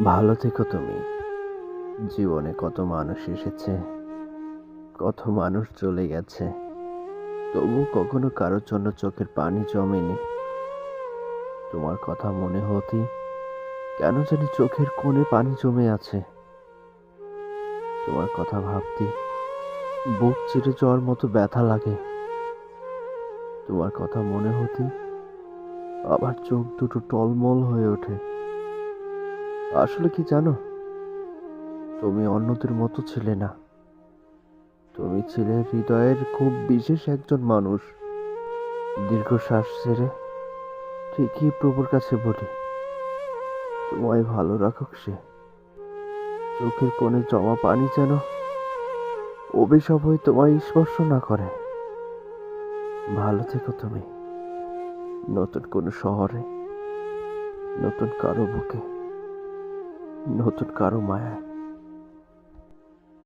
ভালো থেকো তুমি। জীবনে কত মানুষ এসেছে, কত মানুষ চলে গেছে, তবু কখনো কারোর জন্য চোখের পানি জমেনি। তোমার কথা মনে হতেই কেন জানি চোখের কোণে পানি জমে আছে। তোমার কথা ভাবতে বুক চিরে যাওয়ার মতো ব্যথা লাগে। তোমার কথা মনে হতেই আবার চোখ দুটো টলমল হয়ে ওঠে। আসলে কি জানো, তুমি অন্যদের মতো ছিলে না। তুমি ছিলে হৃদয়ের খুব বিশেষ একজন মানুষ। দীর্ঘশ্বাস ছেড়ে ঠিকই প্রভুর কাছে বলি, তোমায় ভালো রাখুক সে। চোখের কোণে জমা পানি যেন অভিশাপ হয়ে তোমায় স্পর্শ না করে। ভালো থেকো তুমি। নতুন কোনো শহরে, নতুন কারো বুকে, নতুন কারো মায়ায়।